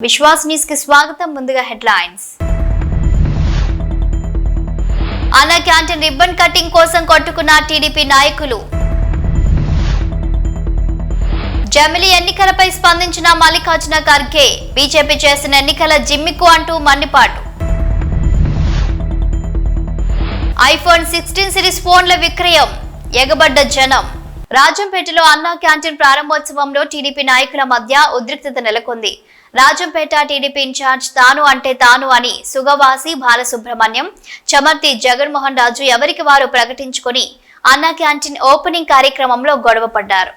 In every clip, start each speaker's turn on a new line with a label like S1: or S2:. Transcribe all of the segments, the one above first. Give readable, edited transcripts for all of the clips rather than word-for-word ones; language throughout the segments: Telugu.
S1: విశ్వాస్ న్యూస్ కి స్వాగతం. ముందుగా హెడ్లైన్స్. అన్న క్యాంటీన్ రిబ్బన్ కటింగ్ కోసం కొట్టుకున్న టీడీపీ నాయకులు. జమిలి ఎన్నికలపై స్పందించిన మల్లికార్జున ఖర్గే. బీజేపీ చేసిన ఎన్నికల జిమ్మికు అంటూ మండిపాటు. ఐఫోన్ 16 సిరీస్ ఫోన్ల విక్రయం. ఎగబడ్డ జనం. రాజంపేటలో అన్నా క్యాంటీన్ ప్రారంభోత్సవంలో టీడీపీ నాయకుల మధ్య ఉద్రిక్తత నెలకొంది. రాజంపేట టీడీపీ ఇన్ఛార్జ్ తాను అంటే తాను అని సుగవాసి బాలసుబ్రహ్మణ్యం, చమర్తి జగన్మోహన్ రాజు ఎవరికి వారు ప్రకటించుకుని అన్నా క్యాంటీన్ ఓపెనింగ్ కార్యక్రమంలో గొడవ పడ్డారు.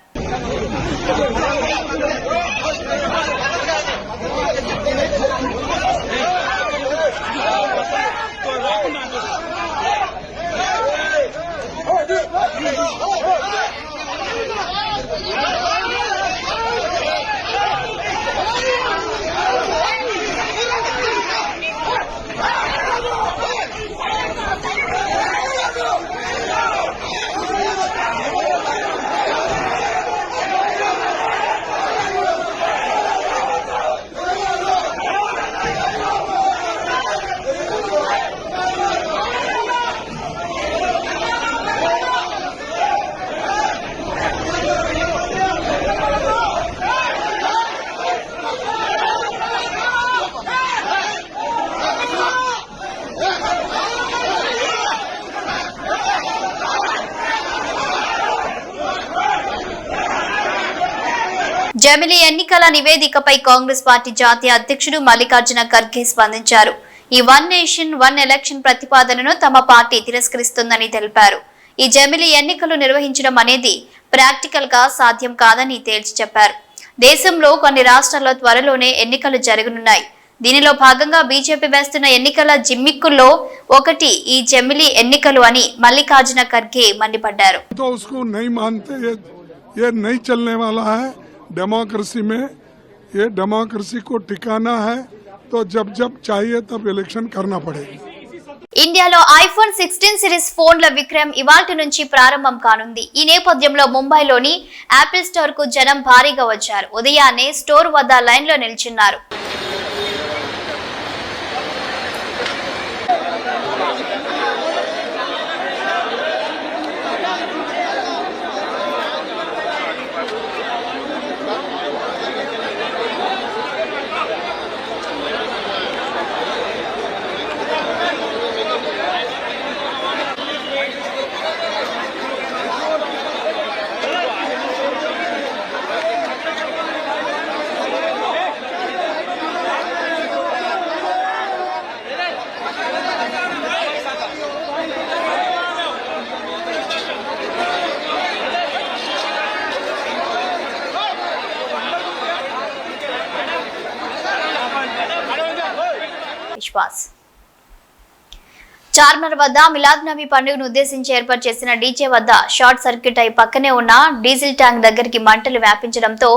S1: జమిలి ఎన్నికల నివేదికపై కాంగ్రెస్ పార్టీ జాతీయ అధ్యక్షుడు మల్లికార్జున ఖర్గే స్పందించారు. ఈ వన్ నేషన్ వన్ ఎలక్షన్ ప్రతిపాదనను తమ పార్టీ తిరస్కరిస్తుందని తెలిపారు. ఈ జమిలి ఎన్నికలు నిర్వహించడం అనేది ప్రాక్టికల్ గా సాధ్యం కాదని తేల్చి చెప్పారు. దేశంలో కొన్ని రాష్ట్రాల్లో త్వరలోనే ఎన్నికలు జరగనున్నాయి. దీనిలో భాగంగా బీజేపీ వేస్తున్న ఎన్నికల జిమ్మిక్కుల్లో ఒకటి ఈ జమిలి ఎన్నికలు అని మల్లికార్జున ఖర్గే మండిపడ్డారు.
S2: डेमोक्रेसी में ये डेमोक्रेसी को टिकाना है तो जब जब चाहिए तब इलेक्शन करना पड़ेगा.
S1: ఇండియాలో ఐఫోన్ 16 సిరీస్ ఫోన్ల విక్రయం ఇవాల్టి నుంచి ప్రారంభం కానుంది. ఈ నేపథ్యంలో ముంబైలోని యాపిల్ స్టోర్ కు జనం భారీగా వచ్చారు. ఉదయాన్నే స్టోర్ వద్ద లైన్ లో నిల్చున్నారు. చార్మినార్ వద్ద మిలాద్ నబీ పండుగను ఉద్దేశించి ఏర్పాటు చేసిన డీజే వద్ద షార్ట్ సర్క్యూట్ అయి పక్కనే ఉన్న డీజిల్ ట్యాంక్ దగ్గరికి మంటలు వ్యాపించడంతో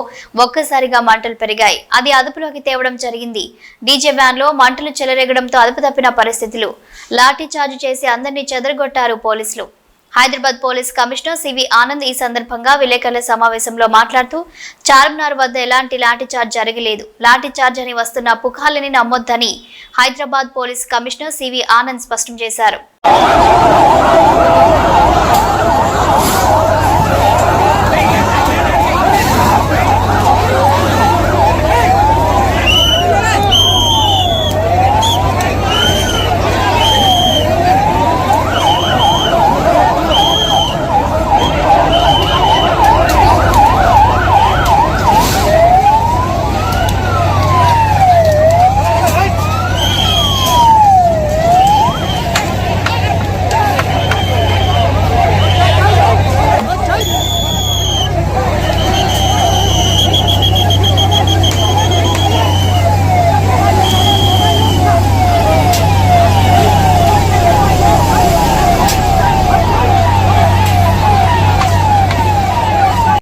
S1: ఒక్కసారిగా మంటలు పెరిగాయి. అది అదుపులోకి తేవడం జరిగింది. డీజే వ్యాన్ లో మంటలు చెలరేగడంతో అదుపు తప్పిన పరిస్థితులు. లాఠీ చార్జ్ చేసి అందరినీ చెదరగొట్టారు పోలీసులు. Hyderabad police commissioner CV Anand ఈ సందర్భంగా విలేకరుల సమావేశంలో మాట్లాడుతూ చార్మినార్ వద్ద ఎలాంటి లాఠీ చార్జ్ జరగలేదు. లాఠీ చార్జ్ అని వస్తున్న పుకార్లని నమ్మొద్దని Hyderabad police commissioner CV Anand స్పష్టం చేశారు.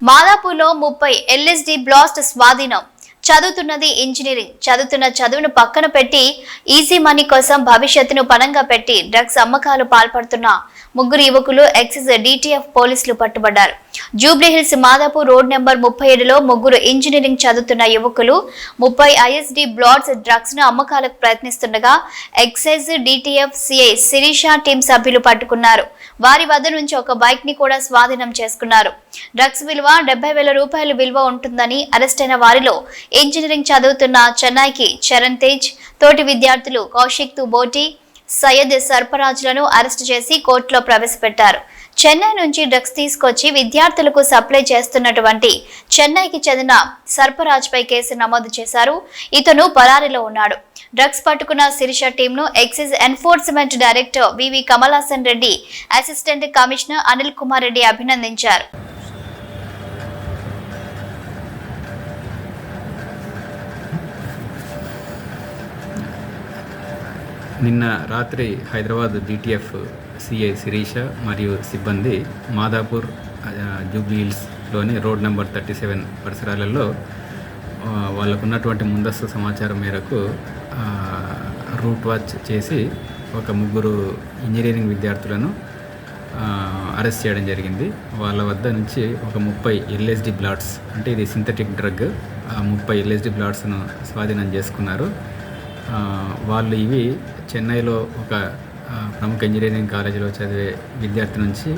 S1: మాదాపూర్లో 30 LSD బ్లాస్ట్ స్వాధీనం. చదువుతున్నది ఇంజనీరింగ్. చదువుతున్న చదువును పక్కన పెట్టి ఈజీ మనీ కోసం భవిష్యత్తును పణంగా పెట్టి డ్రగ్స్ అమ్మకాలు పాల్పడుతున్న ముగ్గురు యువకులు ఎక్సైజ్ DTF పోలీసులు పట్టుబడ్డారు. జూబ్లీహిల్స్ మాదాపూర్ రోడ్ నెంబర్ 37లో ముగ్గురు ఇంజనీరింగ్ చదువుతున్న యువకులు 30 ISD బ్లాట్స్ డ్రగ్స్ ను అమ్మకాలకు ప్రయత్నిస్తుండగా excise DTF CI Sirisha team సభ్యులు పట్టుకున్నారు. వారి వద్ద నుంచి ఒక బైక్ ని కూడా స్వాధీనం చేసుకున్నారు. డ్రగ్స్ విలువ 70,000 రూపాయలు విలువ ఉంటుందని అరెస్ట్ అయిన వారిలో ఇంజనీరింగ్ చదువుతున్న చెన్నైకి చరణ్ తేజ్, తోటి విద్యార్థులు కౌశిక్ తుబోటి, సయ్యద్ సర్పరాజ్లను అరెస్టు చేసి కోర్టులో ప్రవేశపెట్టారు. చెన్నై నుంచి డ్రగ్స్ తీసుకొచ్చి విద్యార్థులకు సప్లై చేస్తున్నటువంటి చెన్నైకి చెందిన సర్పరాజ్ పై కేసు నమోదు చేశారు. ఇతను పరారీలో ఉన్నాడు. డ్రగ్స్ పట్టుకున్న శిరీష టీంను ఎక్సైజ్ ఎన్ఫోర్స్మెంట్ డైరెక్టర్ వివి కమలాసన్ రెడ్డి, అసిస్టెంట్ కమిషనర్ అనిల్ కుమార్ రెడ్డి అభినందించారు.
S3: నిన్న రాత్రి హైదరాబాద్ DTF CI శిరీష మరియు సిబ్బంది మాదాపూర్ జూబ్లీహిల్స్లోని రోడ్ నెంబర్ 37 పరిసరాలలో వాళ్ళకున్నటువంటి ముందస్తు సమాచారం మేరకు రూట్ వాచ్ చేసి ఒక ముగ్గురు ఇంజనీరింగ్ విద్యార్థులను అరెస్ట్ చేయడం జరిగింది. వాళ్ళ వద్ద నుంచి ఒక 30 LSD బ్లాట్స్, అంటే ఇది సింథటిక్ డ్రగ్, 30 LSD బ్లాట్స్ను స్వాధీనం చేసుకున్నారు. వాళ్ళు ఇవి చెన్నైలో ఒక ప్రముఖ ఇంజనీరింగ్ కాలేజీలో చదివే విద్యార్థి నుంచి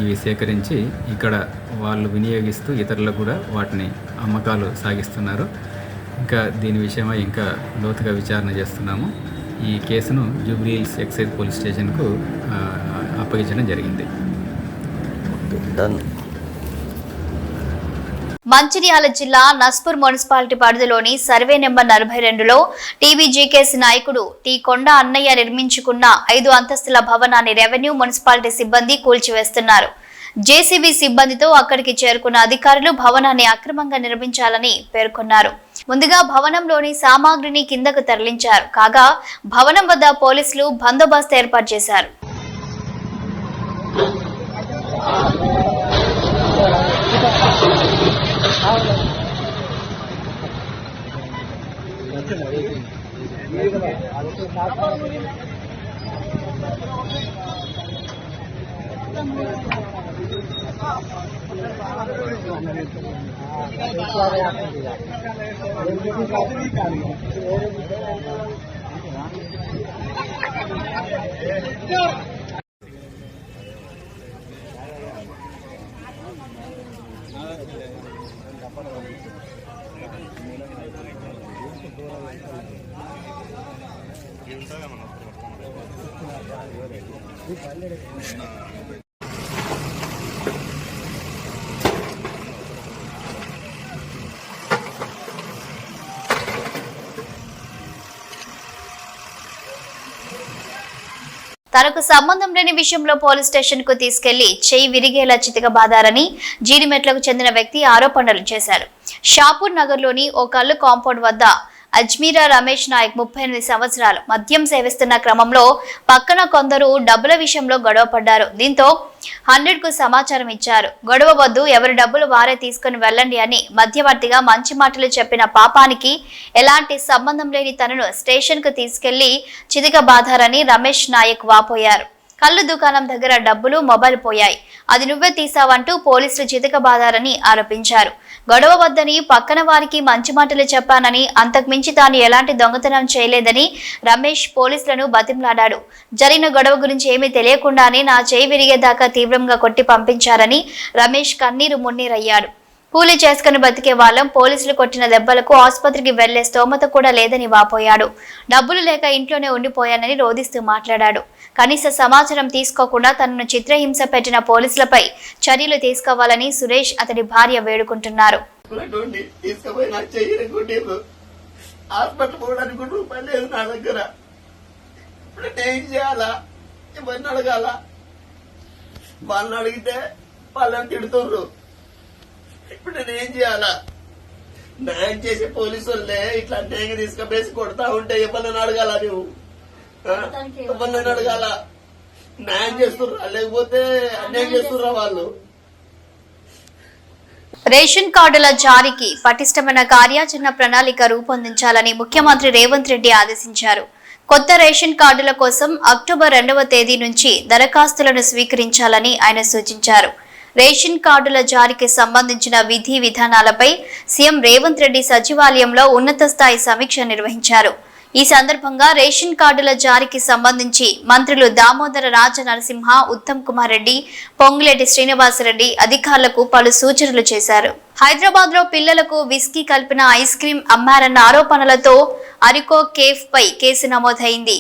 S3: ఇవి సేకరించి ఇక్కడ వాళ్ళు వినియోగిస్తూ ఇతరులకు కూడా వాటిని అమ్మకాలు సాగిస్తున్నారు. ఇంకా దీని విషయమై ఇంకా లోతుగా విచారణ చేస్తున్నాము. ఈ కేసును జూబ్లీహిల్స్ ఎక్సైజ్ పోలీస్ స్టేషన్కు అప్పగించడం జరిగింది.
S1: మంచిర్యాల జిల్లా నస్పూర్ మున్సిపాలిటీ పరిధిలోని సర్వే నెంబర్ 42లో TBGKS నాయకుడు టి కొండ అన్నయ్య నిర్మించుకున్న 5 అంతస్తుల భవనాన్ని రెవెన్యూ మున్సిపాలిటీ సిబ్బంది కూల్చివేస్తున్నారు. JCB సిబ్బందితో అక్కడికి చేరుకున్న అధికారులు భవనాన్ని అక్రమంగా నిర్మించాలని పేర్కొన్నారు. ముందుగా భవనంలోని సామాగ్రిని కిందకు తరలించారు. కాగా భవనం వద్ద పోలీసులు బందోబస్తు ఏర్పాటు చేశారు. తనకు సంబంధం లేని విషయంలో పోలీస్ స్టేషన్ కు తీసుకెళ్లి చేయి విరిగేలా చితకబాదారని జీడిమెట్లకు చెందిన వ్యక్తి ఆరోపణలు చేశారు. షాపూర్ నగర్లోని ఓ కల్లు కాంపౌండ్ వద్ద అజ్మీరా రమేష్ నాయక్ 38 సంవత్సరాలు మద్యం సేవిస్తున్న క్రమంలో పక్కన కొందరు డబ్బుల విషయంలో గొడవ పడ్డారు. దీంతో 100కు సమాచారం ఇచ్చారు. గొడవ వద్దు, ఎవరి డబ్బులు వారే తీసుకుని వెళ్ళండి అని మధ్యవర్తిగా మంచి మాటలు చెప్పిన పాపానికి ఎలాంటి సంబంధం లేని తనను స్టేషన్ కు తీసుకెళ్లి చితకబాదారని రమేష్ నాయక్ వాపోయారు. కళ్ళు దుకాణం దగ్గర డబ్బులు, మొబైల్ పోయాయి, అది నువ్వే తీసావంటూ పోలీసులు చితకబాదారని ఆరోపించారు. గొడవ వద్దని పక్కన వారికి మంచి మాటలు చెప్పానని, అంతకుమించి తాను ఎలాంటి దొంగతనం చేయలేదని రమేష్ పోలీసులను బతిమలాడాడు. జరిగిన గొడవ గురించి ఏమీ తెలియకుండానే నా చేయి విరిగేదాకా తీవ్రంగా కొట్టి పంపించారని రమేష్ కన్నీరు మున్నీరయ్యాడు. కూలీ చేసుకుని బతికే వాళ్ళం పోలీసులు కొట్టిన దెబ్బలకు ఆసుపత్రికి వెళ్లే స్తోమత కూడా లేదని వాపోయాడు. డబ్బులు లేక ఇంట్లోనే ఉండిపోయానని రోధిస్తూ మాట్లాడాడు. కనీస సమాచారం తీసుకోకుండా తనను చిత్రహింస పెట్టిన పోలీసులపై చర్యలు తీసుకోవాలని సురేష్ అతడి భార్య వేడుకుంటున్నారు.
S4: వాళ్ళని అడిగితే వాళ్ళని తిడుతుర్రు. ఇప్పుడు నేను ఏం చేయాలా? న్యాయం చేసే పోలీసు వాళ్ళే ఇట్లా అన్యాయంగా తీసుకుపోసి కొడతా ఉంటే ఎవరిని అడగాల? నువ్వు ఎవరిని అడగాల? న్యాయం చేస్తుర్రా లేకపోతే అన్యాయం చేస్తుర్రా వాళ్ళు?
S1: రేషన్ కార్డుల జారీకి పటిష్టమైన కార్యాచరణ ప్రణాళిక రూపొందించాలని ముఖ్యమంత్రి రేవంత్ రెడ్డి ఆదేశించారు. కొత్త రేషన్ కార్డుల కోసం అక్టోబర్ 2వ తేదీ నుంచి దరఖాస్తులను స్వీకరించాలని ఆయన సూచించారు. రేషన్ కార్డుల జారీకి సంబంధించిన విధి విధానాలపై సీఎం రేవంత్ రెడ్డి సచివాలయంలో ఉన్నత స్థాయి సమీక్ష నిర్వహించారు. ఈ సందర్భంగా రేషన్ కార్డుల జారీకి సంబంధించి మంత్రులు దామోదర రాజ నరసింహ, ఉత్తమ్ కుమార్ రెడ్డి, పొంగులేటి శ్రీనివాసరెడ్డి అధికారులకు పలు సూచనలు చేశారు. హైదరాబాద్ లో పిల్లలకు విస్కీ కలిపిన ఐస్ క్రీం అమ్మారన్న ఆరోపణలతో అరికో కేఫ్ పై కేసు నమోదైంది.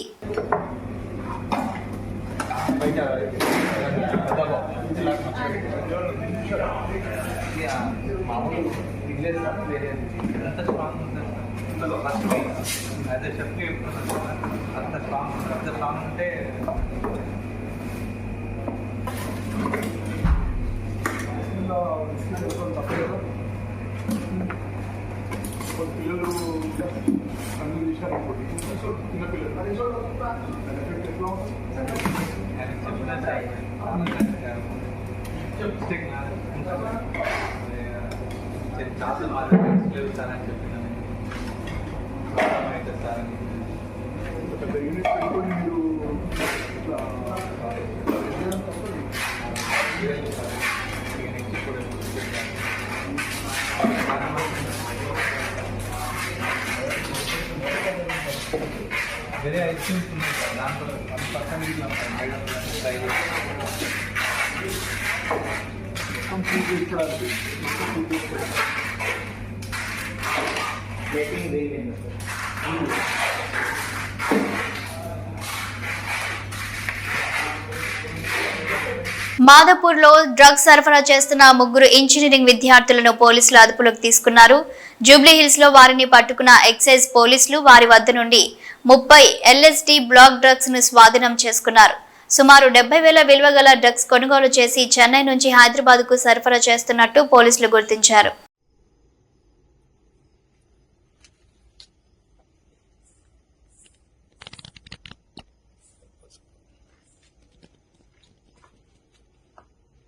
S5: అదే చెప్పి అంత స్ట్రాంగ్ ఉంటే
S2: పిల్లలు అన్ని విషయాలు
S5: వేరే ఐస్ క్రీమ్స్ ఉన్నాయి సార్, దాంట్లో 1% ఇట్లా ట్రై
S1: మాదాపూర్ లో డ్రగ్స్ సరఫరా చేస్తున్న 3 ఇంజనీరింగ్ విద్యార్థులను పోలీసులు అదుపులోకి తీసుకున్నారు. జూబ్లీహిల్స్ లో వారిని పట్టుకున్న ఎక్సైజ్ పోలీసులు వారి వద్ద నుండి 30 LSD బ్లాక్ డ్రగ్స్ ను స్వాధీనం చేసుకున్నారు. సుమారు 70,000 విలువ గల డ్రగ్స్ కొనుగోలు చేసి చెన్నై నుంచి హైదరాబాద్ కు సరఫరా చేస్తున్నట్టు పోలీసులు గుర్తించారు.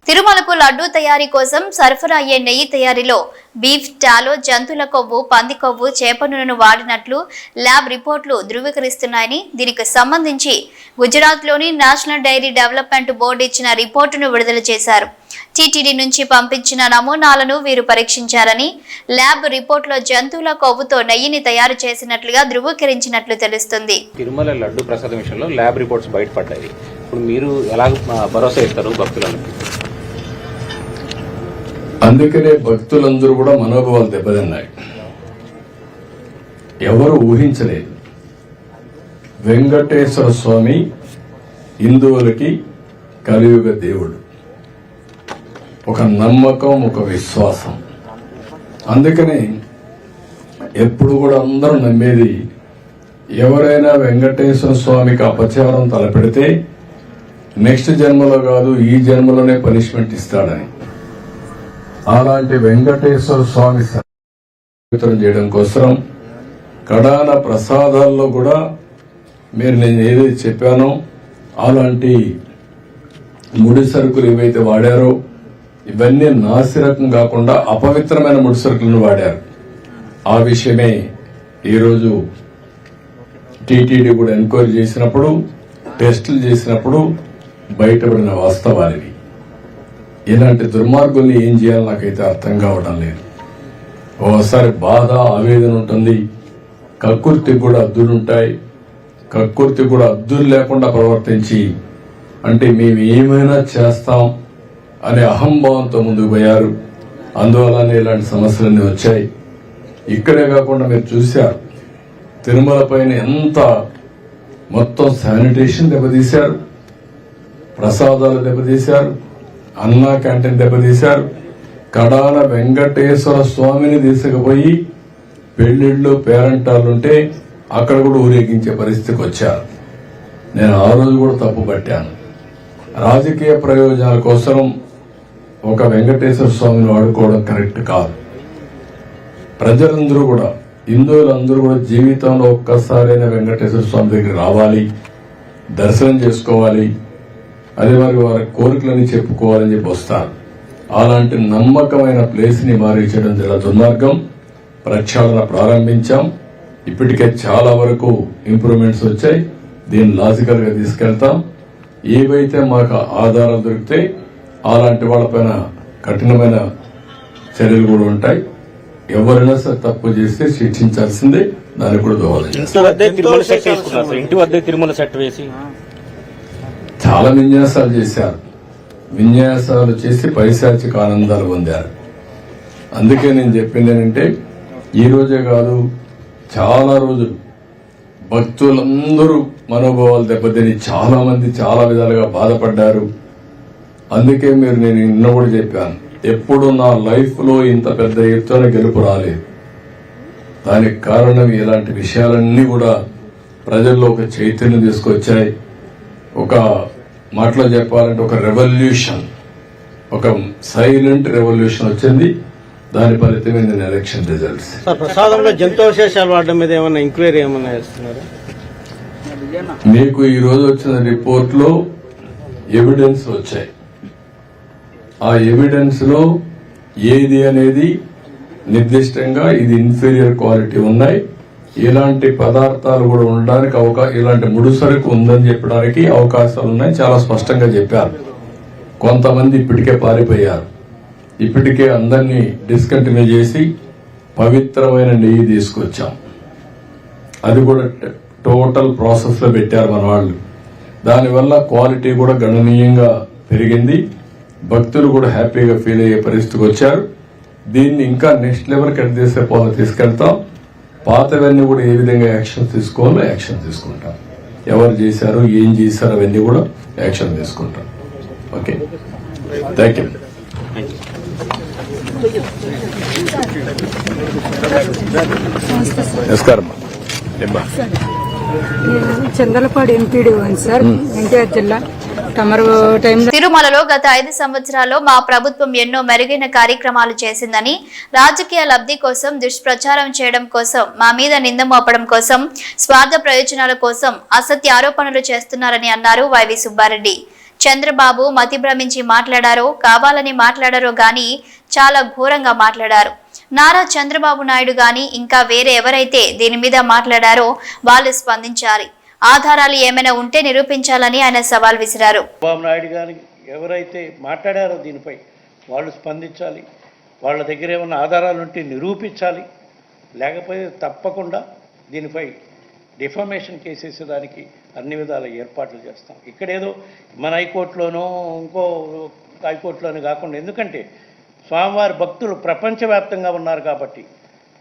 S1: తిరుమలకు లడ్డూ తయారీ కోసం సరఫరా అయ్యే నెయ్యి తయారీలో బీఫ్, టాలో, జంతువుల కొవ్వు, పంది కొవ్వు, చేప నూనెను వాడినట్లు ల్యాబ్ రిపోర్టులు ధృవీకరిస్తున్నాయని, దీనికి సంబంధించి గుజరాత్లోని నేషనల్ డైరీ డెవలప్మెంట్ బోర్డు ఇచ్చిన రిపోర్టును విడుదల చేశారు. టీటీడీ నుంచి పంపించిన నమూనాలను వీరు పరీక్షించారని, ల్యాబ్ రిపోర్టులో జంతువుల కొవ్వుతో నెయ్యిని తయారు చేసినట్లుగా ధృవీకరించినట్లు తెలుస్తుంది.
S6: తిరుమల లడ్డు ప్రసాదం విషయంలో ల్యాబ్ రిపోర్ట్స్ బయటపడ్డాయి. ఇప్పుడు మీరు ఎలా భరోసా ఇస్తారు భక్తులకు?
S7: అందుకనే భక్తులందరూ కూడా మనోభావాలు దెబ్బతిన్నాయి. ఎవరు ఊహించలేదు వెంకటేశ్వర స్వామి హిందువులకి కలియుగ దేవుడు. ఒక నమ్మకం, ఒక విశ్వాసం. అందుకని ఎప్పుడు కూడా అందరూ నమ్మేది, ఎవరైనా వెంకటేశ్వర స్వామికి అపచారం తలపెడితే నెక్స్ట్ జన్మలో కాదు ఈ జన్మలోనే పనిష్మెంట్ ఇస్తాడని. అలాంటి వెంకటేశ్వర స్వామి పవిత్రం చేయడం కోసం కడాన ప్రసాదాల్లో కూడా మీరు నేను ఏదైతే చెప్పానో అలాంటి ముడి సరుకులు ఏవైతే వాడారో ఇవన్నీ నాసిరకం కాకుండా అపవిత్రమైన ముడి సరుకులను వాడారు. ఆ విషయమే ఈరోజు టీటీడీ కూడా ఎంక్వైరీ చేసినప్పుడు, టెస్టులు చేసినప్పుడు బయటపడిన వాస్తవానివి. ఇలాంటి దుర్మార్గుల్ని ఏం చేయాలో నాకైతే అర్థం కావడం లేదు. ఓసారి బాధ, ఆవేదన ఉంటుంది. కక్కుర్తికి కూడా అద్దులుంటాయి. కక్కుర్తి కూడా అద్దులు లేకుండా ప్రవర్తించి అంటే మేము ఏమైనా చేస్తాం అనే అహంభావంతో ముందుకు పోయారు. అందువల్లనే ఇలాంటి సమస్యలన్నీ వచ్చాయి. ఇక్కడే కాకుండా మీరు చూశారు తిరుమల పైన ఎంత మొత్తం శానిటేషన్ దెబ్బతీశారు, ప్రసాదాలు దెబ్బతీశారు, అన్నా క్యాంటీన్ దెబ్బతీశారు. కడాన వెంకటేశ్వర స్వామిని తీసుకుపోయి పెళ్లిళ్ళు, పేరంటాలుంటే అక్కడ కూడా ఊరేగించే పరిస్థితికి వచ్చారు. నేను ఆ రోజు కూడా తప్పు పట్టాను. రాజకీయ ప్రయోజనాల కోసం ఒక వెంకటేశ్వర స్వామిని వాడుకోవడం కరెక్ట్ కాదు. ప్రజలందరూ కూడా, హిందువులందరూ కూడా జీవితంలో ఒక్కసారైనా వెంకటేశ్వర స్వామి దగ్గర రావాలి, దర్శనం చేసుకోవాలి, అదే మరి వారి కోరికలని చెప్పుకోవాలని చెప్పి వస్తారు. అలాంటి నమ్మకమైన ప్లేస్ ని మారించడం చాలా దుర్మార్గం. ప్రక్షాళన ప్రారంభించాం. ఇప్పటికే చాలా వరకు ఇంప్రూవ్మెంట్స్ వచ్చాయి. దీన్ని లాజికల్ గా తీసుకెళ్తాం. ఏవైతే మాకు ఆధారాలు దొరికితే అలాంటి వాళ్ళపైన కఠినమైన చర్యలు కూడా ఉంటాయి. ఎవరైనా సరే తప్పు చేస్తే శిక్షించాల్సిందే. దానికి కూడా దోహదం
S6: ఇంటి వద్ద తిరుమల సెట్ వేసి
S7: చాలా విన్యాసాలు చేశారు. విన్యాసాలు చేసి పైశాచిక ఆనందాలు పొందారు. అందుకే నేను చెప్పింది ఏంటంటే ఈ రోజే కాదు, చాలా రోజులు భక్తులందరూ మనోభావాలు దెబ్బతిని చాలా మంది చాలా విధాలుగా బాధపడ్డారు. అందుకే మీరు నేను నిన్న కూడా చెప్పాను, ఎప్పుడు నా లైఫ్ లో ఇంత పెద్ద ఎత్తున గెలుపు రాలేదు. దానికి కారణం ఇలాంటి విషయాలన్నీ కూడా ప్రజల్లో ఒక చైతన్యం తీసుకొచ్చాయి. ఒక మాటలో చెప్పాలంటే ఒక రెవల్యూషన్, ఒక సైలెంట్ రెవల్యూషన్ వచ్చింది. దాని ఫలితమే నేను ఎలక్షన్ రిజల్ట్స్.
S8: ప్రసాదంలో జంతువశేషాలు వాడడం మీద ఏమన్నా ఎంక్వైరీ ఏమన్నా చేస్తున్నారు?
S7: మీకు ఈ రోజు వచ్చిన రిపోర్ట్ లో ఎవిడెన్స్ వచ్చాయి. ఆ ఎవిడెన్స్ లో ఏది అనేది నిర్దిష్టంగా ఇది ఇన్ఫీరియర్ క్వాలిటీ ఉన్నాయి, ఇలాంటి పదార్థాలు కూడా ఉండడానికి ఇలాంటి ముడిసరుకు ఉందని చెప్పడానికి అవకాశాలు ఉన్నాయి. చాలా స్పష్టంగా చెప్పారు. కొంతమంది ఇప్పటికే పారిపోయారు. ఇప్పటికే అందరినీ డిస్కంటిన్యూ చేసి పవిత్రమైన నెయ్యి తీసుకొచ్చాం. అది కూడా టోటల్ ప్రాసెస్ లో పెట్టారు మన వాళ్ళు. దానివల్ల క్వాలిటీ కూడా గణనీయంగా పెరిగింది. భక్తులు కూడా హ్యాపీగా ఫీల్ అయ్యే పరిస్థితికి వచ్చారు. దీన్ని ఇంకా నెక్స్ట్ లెవెల్ కట్ చేసే పోల తీసుకెళ్తాం. పాతవన్నీ కూడా ఏ విధంగా యాక్షన్ తీసుకోవాలో యాక్షన్ తీసుకుంటాం. ఎవరు చేశారు, ఏం చేశారు అవన్నీ కూడా యాక్షన్ తీసుకుంటాం. Okay, thank you. నమస్కారం.
S9: చందలపాడు ఎంపీడీ సార్, ఎన్టీఆర్ జిల్లా.
S1: తిరుమలలో గత 5 సంవత్సరాల్లో మా ప్రభుత్వం ఎన్నో మెరుగైన కార్యక్రమాలు చేసిందని, రాజకీయ లబ్ధి కోసం దుష్ప్రచారం చేయడం కోసం, మా మీద నింద మోపడం కోసం, స్వార్థ ప్రయోజనాల కోసం అసత్య ఆరోపణలు చేస్తున్నారని అన్నారు వైవి సుబ్బారెడ్డి. చంద్రబాబు మతి భ్రమించి మాట్లాడారో కావాలని మాట్లాడారో గాని చాలా ఘోరంగా మాట్లాడారు. నారా చంద్రబాబు నాయుడు గాని ఇంకా వేరే ఎవరైతే దీని మీద మాట్లాడారో వాళ్ళు స్పందించాలి. ఆధారాలు ఏమైనా ఉంటే నిరూపించాలని ఆయన సవాల్ విసిరారు.
S8: చంద్రబాబు నాయుడు గాని ఎవరైతే మాట్లాడారో దీనిపై వాళ్ళు స్పందించాలి. వాళ్ళ దగ్గర ఏమైనా ఆధారాలు ఉంటే నిరూపించాలి. లేకపోతే తప్పకుండా దీనిపై డిఫామేషన్ కేసేసేదానికి అన్ని విధాల ఏర్పాట్లు చేస్తాం. ఇక్కడేదో మన హైకోర్టులోనో ఇంకో హైకోర్టులోనూ కాకుండా, ఎందుకంటే స్వామివారి భక్తులు ప్రపంచవ్యాప్తంగా ఉన్నారు కాబట్టి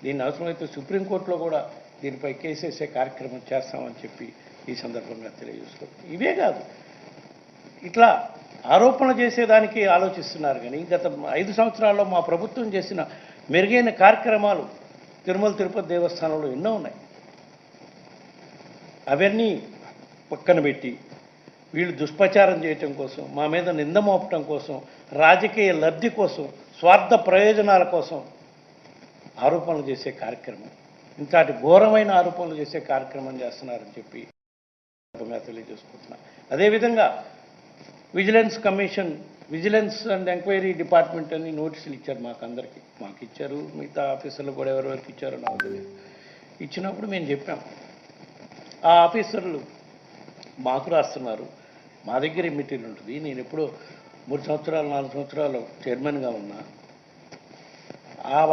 S8: దీన్ని అవసరమైతే సుప్రీంకోర్టులో కూడా దీనిపై కేసేసే కార్యక్రమం చేస్తామని చెప్పి ఈ సందర్భంగా తెలియజేసుకోవాలి. ఇవే కాదు, ఇట్లా ఆరోపణలు చేసేదానికి ఆలోచిస్తున్నారు. కానీ గత 5 సంవత్సరాల్లో మా ప్రభుత్వం చేసిన మెరుగైన కార్యక్రమాలు తిరుమల తిరుపతి దేవస్థానంలో ఎన్నో ఉన్నాయి. అవన్నీ పక్కన పెట్టి వీళ్ళు దుష్ప్రచారం చేయటం కోసం, మా మీద నింద మోపటం కోసం, రాజకీయ లబ్ధి కోసం, స్వార్థ ప్రయోజనాల కోసం ఆరోపణలు చేసే కార్యక్రమం, ఇంతటి ఘోరమైన ఆరోపణలు చేసే కార్యక్రమం చేస్తున్నారని చెప్పి తెలియజేసుకుంటున్నా. అదేవిధంగా vigilance commission, vigilance and enquiry department అని నోటీసులు ఇచ్చారు మాకందరికీ. మాకు ఇచ్చారు, మిగతా ఆఫీసర్లు కూడా ఎవరెవరికి ఇచ్చారో నాకు తెలియదు. ఇచ్చినప్పుడు మేము చెప్పాం, ఆ ఆఫీసర్లు మాకు రాస్తున్నారు, మా దగ్గర మెటీరియల్ ఉంటుంది. నేను ఎప్పుడో 3 సంవత్సరాలు 4 సంవత్సరాలు చైర్మన్గా ఉన్నా.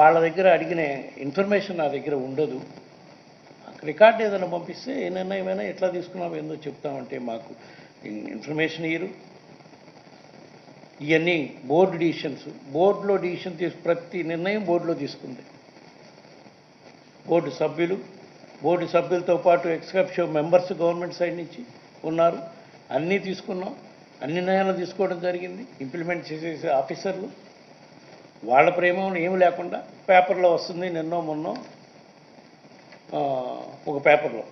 S8: వాళ్ళ దగ్గర అడిగిన ఇన్ఫర్మేషన్ నా దగ్గర ఉండదు. రికార్డు ఏదైనా పంపిస్తే ఏ నిర్ణయమైనా ఎట్లా తీసుకున్నామో ఏందో చెప్తామంటే మాకు ఇన్ఫర్మేషన్ ఇయ్యరు. ఇవన్నీ బోర్డు డిసిషన్స్, బోర్డులో డిసిషన్ ప్రతి నిర్ణయం బోర్డులో తీసుకుంది. బోర్డు సభ్యులతో పాటు ఎక్స్కప్షో మెంబర్స్ గవర్నమెంట్ సైడ్ నుంచి ఉన్నారు. అన్నీ తీసుకున్నాం, అన్ని నిర్ణయాలు తీసుకోవడం జరిగింది. ఇంప్లిమెంట్ చేసే ఆఫీసర్లు వాళ్ళ ప్రేమ ఏమి లేకుండా పేపర్లో వస్తుంది. నిన్నో మొన్నో ఒక పేపర్లో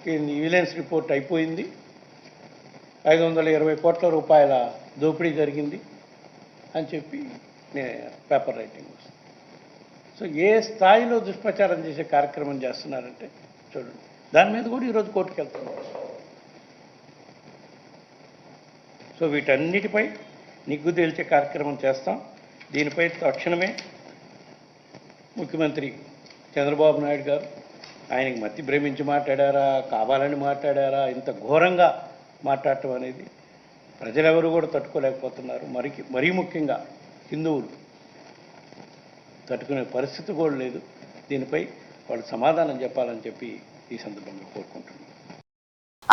S8: విజిలెన్స్ రిపోర్ట్ అయిపోయింది, 520 కోట్ల రూపాయల దోపిడీ జరిగింది అని చెప్పి పేపర్ రైటింగ్ వస్తుంది. సో ఏ స్థాయిలో దుష్ప్రచారం చేసే కార్యక్రమం చేస్తున్నారంటే చూడండి. దాని మీద కూడా ఈరోజు కోర్టుకు వెళ్తున్నారు. సో వీటన్నిటిపై నిగ్గు తేల్చే కార్యక్రమం చేస్తాం. దీనిపై తక్షణమే ముఖ్యమంత్రి చంద్రబాబు నాయుడు గారు ఆయనకి మతి భ్రమించి మాట్లాడారా, కావాలని మాట్లాడారా, ఇంత ఘోరంగా మాట్లాడటం అనేది ప్రజలెవరు కూడా తట్టుకోలేకపోతున్నారు. మరీ ముఖ్యంగా హిందువులు తట్టుకునే పరిస్థితి కూడా లేదు. దీనిపై వాళ్ళు సమాధానం చెప్పాలని చెప్పి ఈ సందర్భంగా కోరుకుంటున్నాను.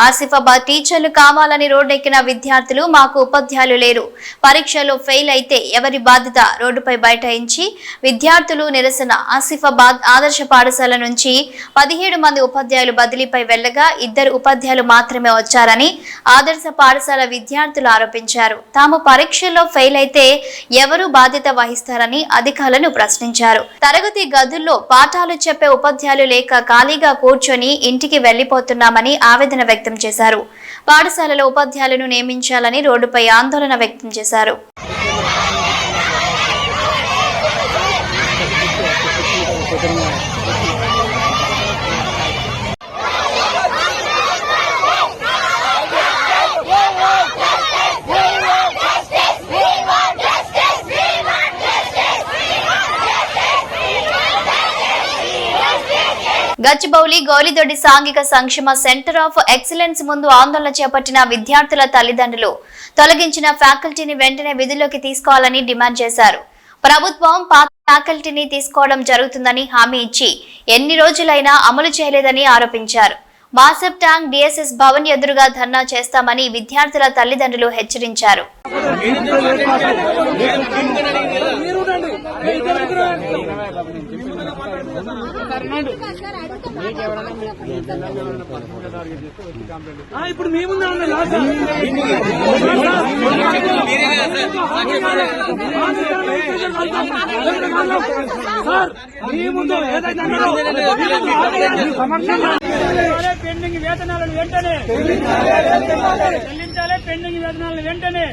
S1: ఆసిఫాబాద్ టీచర్లు కావాలని రోడ్డెక్కిన విద్యార్థులు మాకు ఉపాధ్యాయులు లేరు, పరీక్షలో ఫెయిల్ అయితే ఎవరి బాధ్యత రోడ్డుపై బైఠాయించి విద్యార్థులు నిరసన. ఆసిఫాబాద్ ఆదర్శ పాఠశాల నుంచి 17 మంది ఉపాధ్యాయులు బదిలీపై వెళ్లగా 2 ఉపాధ్యాయులు మాత్రమే వచ్చారని ఆదర్శ పాఠశాల విద్యార్థులు ఆరోపించారు. తాము పరీక్షల్లో ఫెయిల్ అయితే ఎవరు బాధ్యత వహిస్తారని అధికారులను ప్రశ్నించారు. తరగతి గదుల్లో పాఠాలు చెప్పే ఉపాధ్యాయులు లేక ఖాళీగా కూర్చొని ఇంటికి వెళ్లిపోతున్నామని ఆవేదన వ్యక్తం చేశారు. పాఠశాలలో ఉపాధ్యాయులను నియమించాలని రోడ్డుపై ఆందోళన వ్యక్తం చేశారు. గచ్చిబౌలి గౌలిదొడ్డి సాంఘిక సంక్షేమ సెంటర్ ఆఫ్ ఎక్సలెన్స్ ముందు ఆందోళన చేపట్టిన విద్యార్థుల తల్లిదండ్రులు తొలగించిన ఫ్యాకల్టీని వెంటనే విధుల్లోకి తీసుకోవాలని డిమాండ్ చేశారు. ప్రభుత్వం పాత ఫ్యాకల్టీని తీసుకోవడం జరుగుతుందని హామీ ఇచ్చి ఎన్ని రోజులైనా అమలు చేయలేదని ఆరోపించారు. మాసబ్ ట్యాంక్ డిఎస్ఎస్ భవన్ ఎదురుగా ధర్నా చేస్తామని విద్యార్థుల తల్లిదండ్రులు హెచ్చరించారు.
S9: ఇప్పుడు మేము పెండింగ్ వేతనాలను వెంటనే చెల్లించాలి. పెండింగ్ వేతనాలను వెంటనే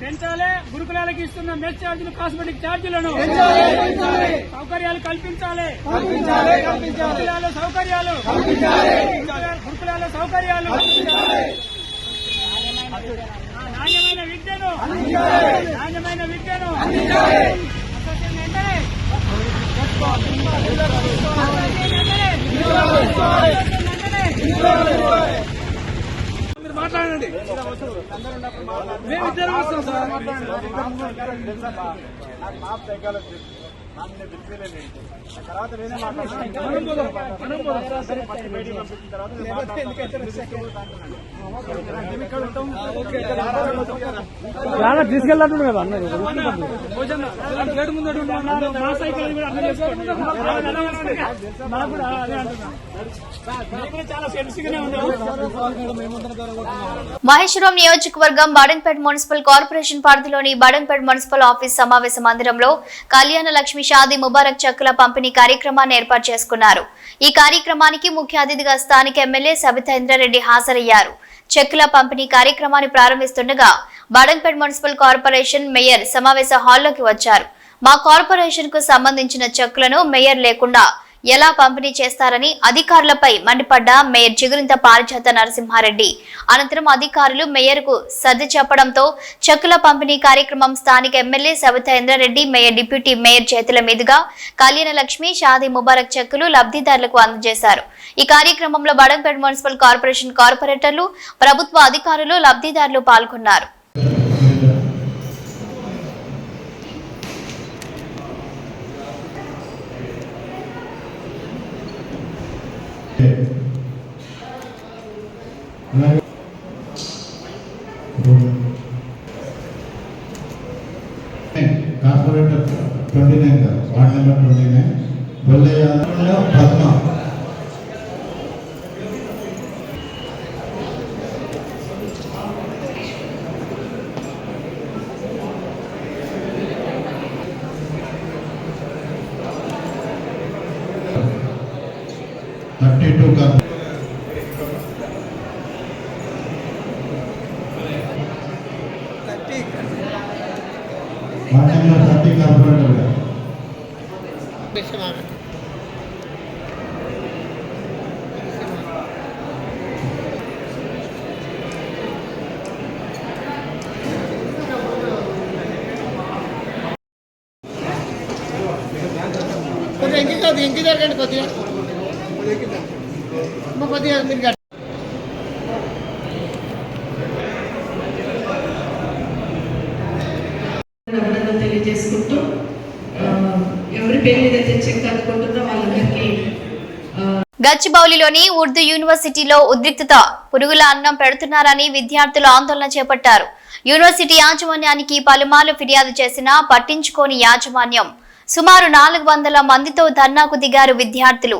S9: పెంచాలి. గురుకులాలకు ఇస్తున్న మెస్ ఛార్జీలు, కాస్మెటిక్ ఛార్జీలను సౌకర్యాలు కల్పించాలి. గురుకులాల సౌకర్యాలు నాణ్యమైన విద్యను మీరు మాట్లాడండి. మేము ఇద్దరు వస్తాం సార్. తర్వాత నేనే తీసుకెళ్ళట్టు కదా అన్నారు. గేటు ముందు మా సైకిల్ కూడా అర్థం చేసుకోండి. నాకు కూడా అదే అంటున్నా. చాలా సెన్సిటివ్గానే ఉన్నాం.
S1: మహేశ్వరం నియోజకవర్గం బడంగ్పేట్ మున్సిపల్ కార్పొరేషన్ పరిధిలోని బడంగ్పేట్ మున్సిపల్ ఆఫీస్ సమావేశ మందిరంలో కళ్యాణ లక్ష్మి షాదీ ముబారక్ చెక్కుల పంపిణీ కార్యక్రమాన్ని ఏర్పాటు చేసుకున్నారు. ఈ కార్యక్రమానికి ముఖ్య అతిథిగా స్థానిక ఎమ్మెల్యే సబితా ఇంద్రారెడ్డి హాజరయ్యారు. చెక్కుల పంపిణీ కార్యక్రమాన్ని ప్రారంభిస్తుండగా బడంగ్పేట్ మున్సిపల్ కార్పొరేషన్ మేయర్ సమావేశ హాల్లోకి వచ్చారు. మా కార్పొరేషన్ కు సంబంధించిన చెక్కులను మేయర్ లేకుండా ఎలా పంపిణీ చేస్తారని అధికారులపై మండిపడ్డ మేయర్ చిగురింత పారిజాత నరసింహారెడ్డి. అనంతరం అధికారులు మేయర్ కు సర్ది చెప్పడంతో చెక్కుల పంపిణీ కార్యక్రమం స్థానిక MLA Sabitha Indra Reddy, mayor deputy mayor చేతుల మీదుగా కళ్యాణ లక్ష్మి షాదీ ముబారక్ చెక్కులు లబ్ధిదారులకు అందజేశారు. ఈ కార్యక్రమంలో బడంగ్పేట్ మున్సిపల్ కార్పొరేషన్ కార్పొరేటర్లు, ప్రభుత్వ అధికారులు, లబ్ధిదారులు పాల్గొన్నారు.
S10: Corporator 29 ward number 29 Bollaiah Padma.
S4: ఇంటి జరగండి కొద్దిగా.
S11: తెలియజేసుకుంటూ ఎవరి పేరు మీద అయితే చెక్ అందుకుంటుందో వాళ్ళందరికీ
S1: గచ్చిబౌలిలోని ఉర్దూ యూనివర్సిటీలో ఉద్రిక్తత, పురుగుల అన్నం పెడుతున్నారని విద్యార్థులు ఆందోళన చేపట్టారు. యూనివర్సిటీ యాజమాన్యానికి పలుమార్లు ఫిర్యాదు చేసినా పట్టించుకోని యాజమాన్యం. సుమారు 400 మందితో ధర్నాకు దిగారు విద్యార్థులు.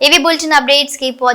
S1: ఇవి బులెటిన్ అప్డేట్స్. Keep watching.